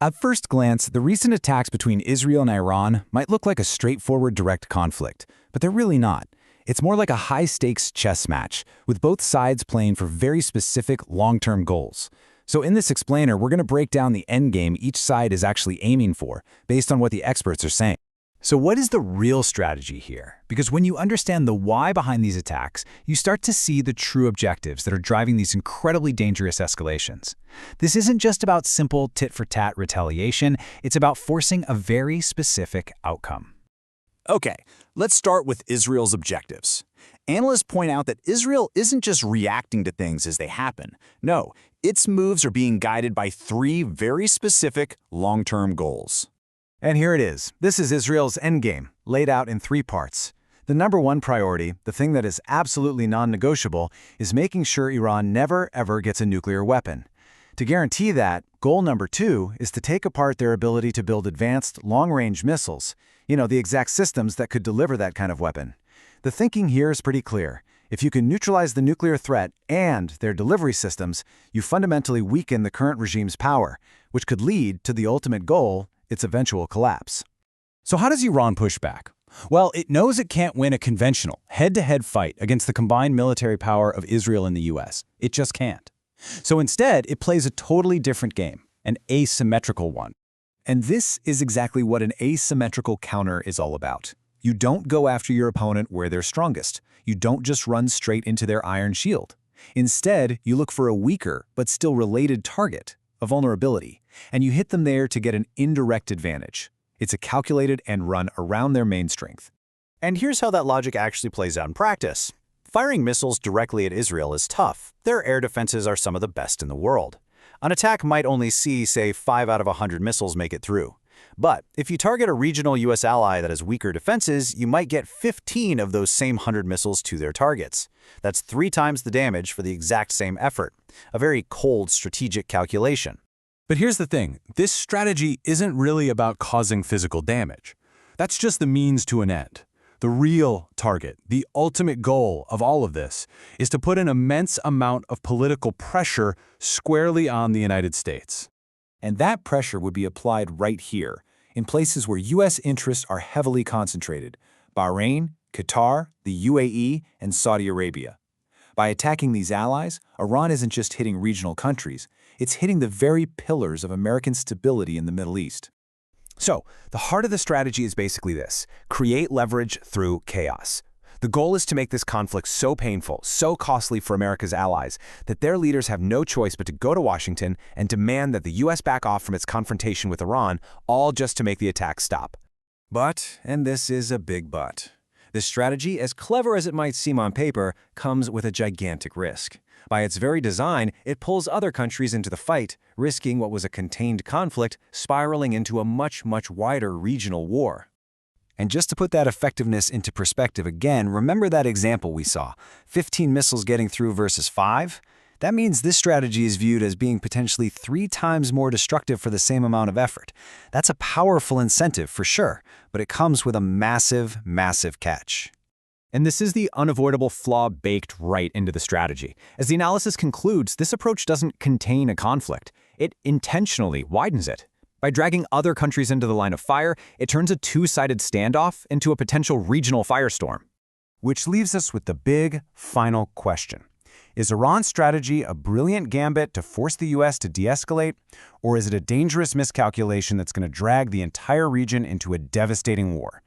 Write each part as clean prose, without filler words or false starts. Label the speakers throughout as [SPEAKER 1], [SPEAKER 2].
[SPEAKER 1] At first glance, the recent attacks between Israel and Iran might look like a straightforward direct conflict, but they're really not. It's more like a high-stakes chess match, with both sides playing for very specific long-term goals. So in this explainer, we're going to break down the endgame each side is actually aiming for, based on what the experts are saying. So what is the real strategy here? Because when you understand the why behind these attacks, you start to see the true objectives that are driving these incredibly dangerous escalations. This isn't just about simple tit-for-tat retaliation, it's about forcing a very specific outcome.
[SPEAKER 2] Okay, let's start with Israel's objectives. Analysts point out that Israel isn't just reacting to things as they happen. No, its moves are being guided by three very specific long-term goals.
[SPEAKER 1] And here it is. This is Israel's endgame, laid out in three parts. The number one priority, the thing that is absolutely non-negotiable, is making sure Iran never, ever gets a nuclear weapon. To guarantee that, goal number two is to take apart their ability to build advanced, long-range missiles, the exact systems that could deliver that kind of weapon. The thinking here is pretty clear. If you can neutralize the nuclear threat and their delivery systems, you fundamentally weaken the current regime's power, which could lead to the ultimate goal, its eventual collapse. So how does Iran push back? Well, it knows it can't win a conventional, head-to-head fight against the combined military power of Israel and the US. It just can't. So instead, it plays a totally different game, an asymmetrical one. And this is exactly what an asymmetrical counter is all about. You don't go after your opponent where they're strongest. You don't just run straight into their iron shield. Instead, you look for a weaker but still related target, a vulnerability, and you hit them there to get an indirect advantage. It's a calculated and run around their main strength.
[SPEAKER 2] And here's how that logic actually plays out in practice. Firing missiles directly at Israel is tough. Their air defenses are some of the best in the world. An attack might only see, say, 5 out of 100 missiles make it through. But if you target a regional US ally that has weaker defenses, you might get 15 of those same 100 missiles to their targets. That's 3 times the damage for the exact same effort. A very cold strategic calculation.
[SPEAKER 3] But here's the thing, this strategy isn't really about causing physical damage. That's just the means to an end. The real target, the ultimate goal of all of this, is to put an immense amount of political pressure squarely on the United States.
[SPEAKER 1] And that pressure would be applied right here, in places where US interests are heavily concentrated: Bahrain, Qatar, the UAE, and Saudi Arabia. By attacking these allies, Iran isn't just hitting regional countries, it's hitting the very pillars of American stability in the Middle East. So, the heart of the strategy is basically this: create leverage through chaos. The goal is to make this conflict so painful, so costly for America's allies, that their leaders have no choice but to go to Washington and demand that the US back off from its confrontation with Iran, all just to make the attack stop.
[SPEAKER 4] But, and this is a big but, this strategy, as clever as it might seem on paper, comes with a gigantic risk. By its very design, it pulls other countries into the fight, risking what was a contained conflict spiraling into a much, much wider regional war.
[SPEAKER 1] And just to put that effectiveness into perspective again, remember that example we saw, 15 missiles getting through versus 5? That means this strategy is viewed as being potentially 3 times more destructive for the same amount of effort. That's a powerful incentive for sure, but it comes with a massive, massive catch.
[SPEAKER 5] And this is the unavoidable flaw baked right into the strategy. As the analysis concludes, this approach doesn't contain a conflict. It intentionally widens it. By dragging other countries into the line of fire, it turns a two-sided standoff into a potential regional firestorm.
[SPEAKER 1] Which leaves us with the big, final question. Is Iran's strategy a brilliant gambit to force the US to de-escalate, or is it a dangerous miscalculation that's going to drag the entire region into a devastating war?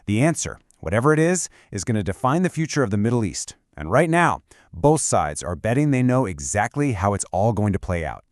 [SPEAKER 1] The answer, whatever it is going to define the future of the Middle East. And right now, both sides are betting they know exactly how it's all going to play out.